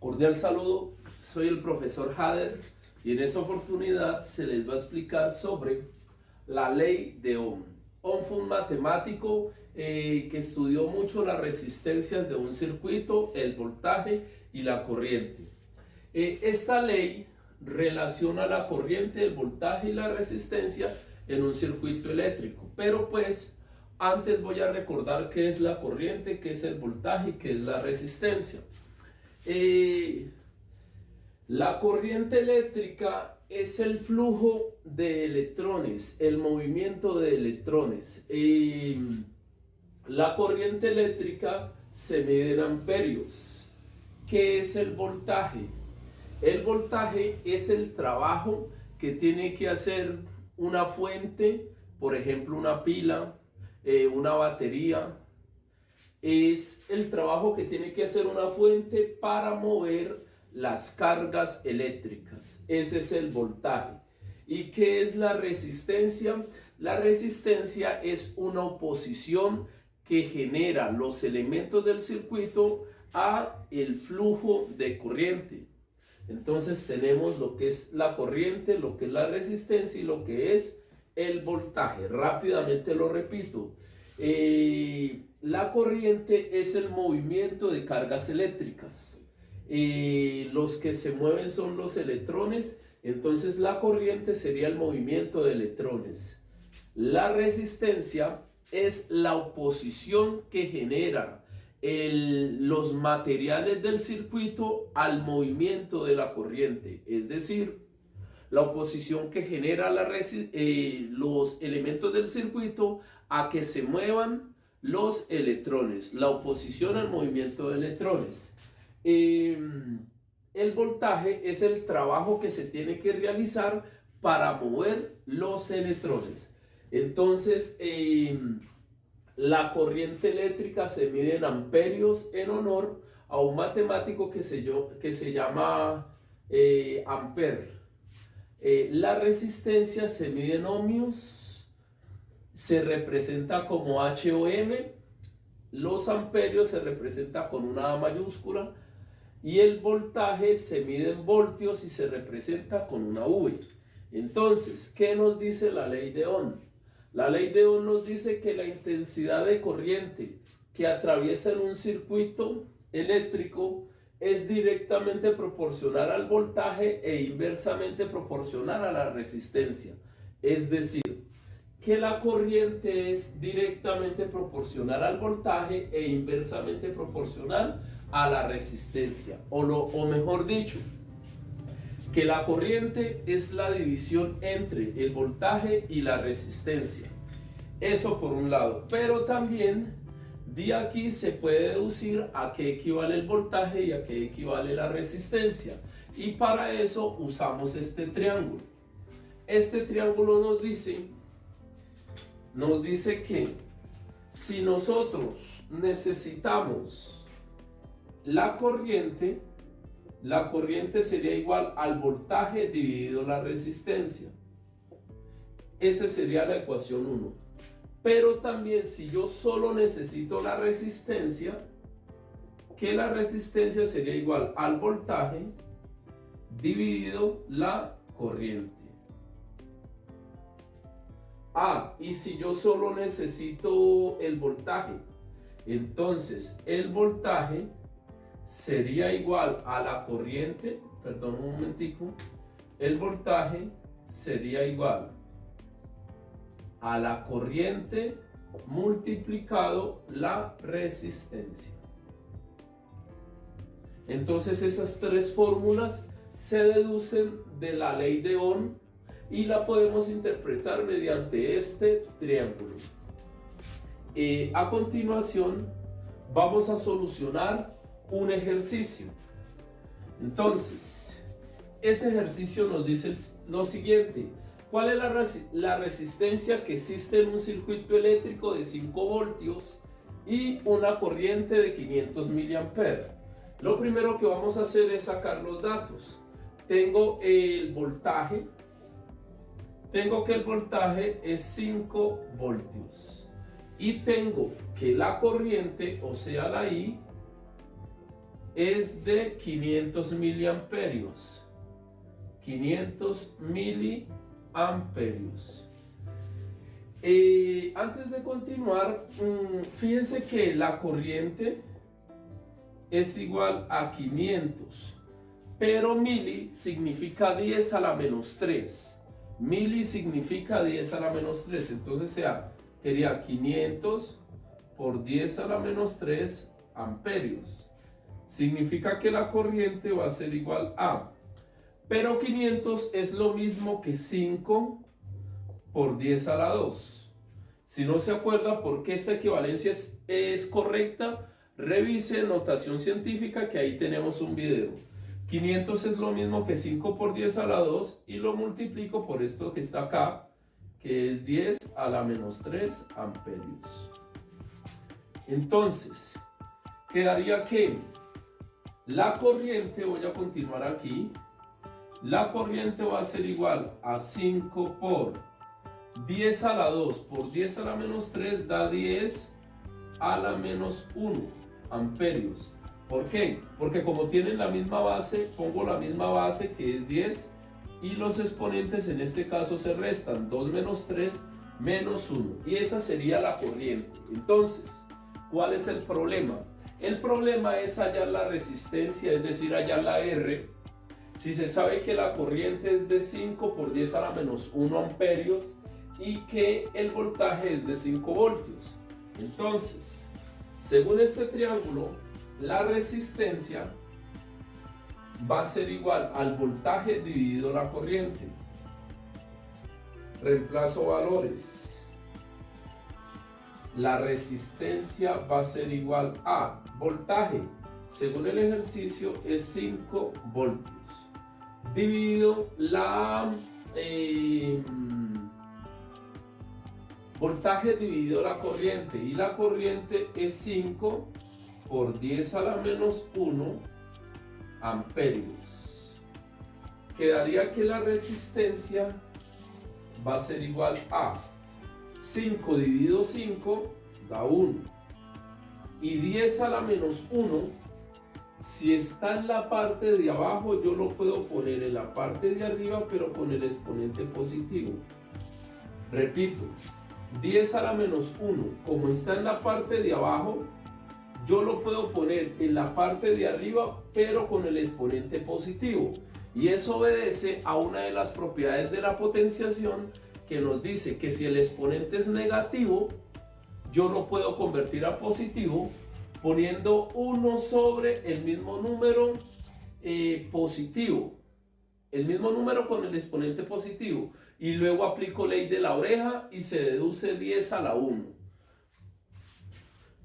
Cordial saludo, soy el profesor Hader y en esta oportunidad se les va a explicar sobre la ley de Ohm. Ohm fue un matemático que estudió mucho las resistencias de un circuito, el voltaje y la corriente. Esta ley relaciona la corriente, el voltaje y la resistencia en un circuito eléctrico, pero pues antes voy a recordar qué es la corriente, qué es el voltaje y qué es la resistencia. La corriente eléctrica es el flujo de electrones, el movimiento de electrones. La corriente eléctrica se mide en amperios. ¿Qué es el voltaje? El voltaje es el trabajo que tiene que hacer una fuente, por ejemplo una pila, una batería. Es el trabajo que tiene que hacer una fuente para mover las cargas eléctricas. Ese es el voltaje. ¿Y qué es la resistencia? La resistencia es una oposición que genera los elementos del circuito a el flujo de corriente. Entonces tenemos lo que es la corriente, lo que es la resistencia y lo que es el voltaje. Rápidamente lo repito. La corriente es el movimiento de cargas eléctricas. Los que se mueven son los electrones, entonces la corriente sería el movimiento de electrones. La resistencia es la oposición que genera los materiales del circuito al movimiento de la corriente, es decir, la oposición que genera los elementos del circuito a que se muevan los electrones, la oposición al movimiento de electrones. El voltaje es el trabajo que se tiene que realizar para mover los electrones. Entonces, la corriente eléctrica se mide en amperios en honor a un matemático que se llama Ampère. La resistencia se mide en ohmios, se representa como H-ohm, los amperios se representa con una A mayúscula y el voltaje se mide en voltios y se representa con una V. Entonces, ¿qué nos dice la ley de Ohm? La ley de Ohm nos dice que la intensidad de corriente que atraviesa en un circuito eléctrico es directamente proporcional al voltaje e inversamente proporcional a la resistencia. Es decir, que la corriente es directamente proporcional al voltaje e inversamente proporcional a la resistencia. O mejor dicho, que la corriente es la división entre el voltaje y la resistencia. Eso por un lado, pero también de aquí se puede deducir a qué equivale el voltaje y a qué equivale la resistencia. Y para eso usamos este triángulo. Este triángulo nos dice que si nosotros necesitamos la corriente sería igual al voltaje dividido la resistencia. Esa sería la ecuación 1. Pero también si yo solo necesito la resistencia, que la resistencia sería igual al voltaje dividido la corriente. Y si yo solo necesito el voltaje, entonces el voltaje sería igual a la corriente, perdón un momentico, el voltaje sería igual a la corriente multiplicado la resistencia. Entonces esas tres fórmulas se deducen de la ley de Ohm y la podemos interpretar mediante este triángulo. A continuación vamos a solucionar un ejercicio. Entonces, ese ejercicio nos dice lo siguiente: ¿cuál es la resistencia que existe en un circuito eléctrico de 5 voltios y una corriente de 500 miliamperes? Lo primero que vamos a hacer es sacar los datos. Tengo el voltaje. Tengo que el voltaje es 5 voltios. Y tengo que la corriente, o sea la I, es de 500 miliamperios. 500 miliamperios. Antes de continuar, fíjense que la corriente es igual a 500, pero mili significa 10 a la menos 3. Mili significa 10 a la menos 3, entonces sería 500 por 10 a la menos 3 amperios. Significa que la corriente va a ser igual a, pero 500 es lo mismo que 5 por 10 a la 2. Si no se acuerda por qué esta equivalencia es correcta, revise notación científica, que ahí tenemos un video. 500 es lo mismo que 5 por 10 a la 2 y lo multiplico por esto que está acá, que es 10 a la menos 3 amperios. Entonces, quedaría que la corriente, voy a continuar aquí, la corriente va a ser igual a 5 por 10 a la 2 por 10 a la menos 3 da 10 a la menos 1 amperios. ¿Por qué? Porque como tienen la misma base, pongo la misma base que es 10 y los exponentes en este caso se restan, 2 menos 3 menos 1, y esa sería la corriente. Entonces, ¿cuál es el problema? El problema es hallar la resistencia, es decir, hallar la R. Si se sabe que la corriente es de 5 por 10 a la menos 1 amperios y que el voltaje es de 5 voltios. Entonces, según este triángulo, la resistencia va a ser igual al voltaje dividido la corriente. Reemplazo valores. La resistencia va a ser igual a voltaje, según el ejercicio, es 5 voltios, dividido la voltaje dividido la corriente, y la corriente es 5 por 10 a la menos 1 amperios. Quedaría que la resistencia va a ser igual a 5 dividido 5 da 1, y 10 a la menos 1, si está en la parte de abajo, yo lo puedo poner en la parte de arriba, pero con el exponente positivo. Repito, 10 a la menos 1, como está en la parte de abajo, yo lo puedo poner en la parte de arriba, pero con el exponente positivo. Y eso obedece a una de las propiedades de la potenciación, que nos dice que si el exponente es negativo, yo lo puedo convertir a positivo poniendo 1 sobre el mismo número positivo, el mismo número con el exponente positivo, y luego aplico ley de la oreja y se deduce 10 a la 1.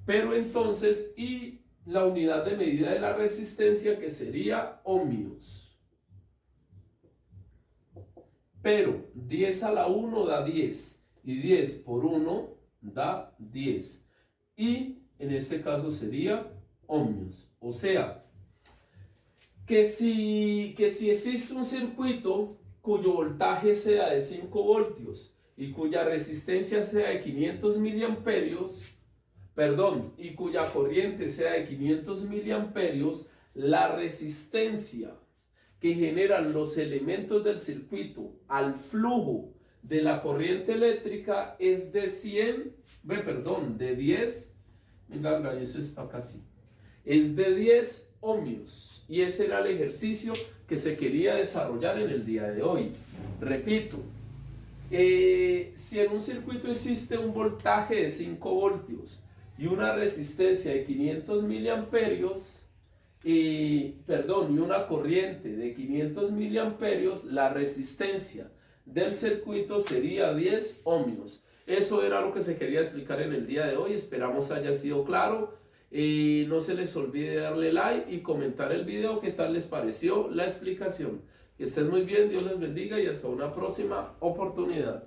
Pero entonces, y la unidad de medida de la resistencia, que sería ohmios. Pero 10 a la 1 da 10, y 10 por 1 da 10, y en este caso sería ohmios. O sea, que si existe un circuito cuyo voltaje sea de 5 voltios y cuya resistencia sea de 500 miliamperios, y cuya corriente sea de 500 miliamperios, la resistencia que generan los elementos del circuito al flujo de la corriente eléctrica es de 10, venga, eso está casi, es de 10 ohmios, y ese era el ejercicio que se quería desarrollar en el día de hoy. Repito, si en un circuito existe un voltaje de 5 voltios y una resistencia de 500 miliamperios, y una corriente de 500 miliamperios, la resistencia del circuito sería 10 ohmios. Eso era lo que se quería explicar en el día de hoy. Esperamos haya sido claro. No se les olvide darle like y comentar el video qué tal les pareció la explicación. Que estén muy bien, Dios les bendiga y hasta una próxima oportunidad.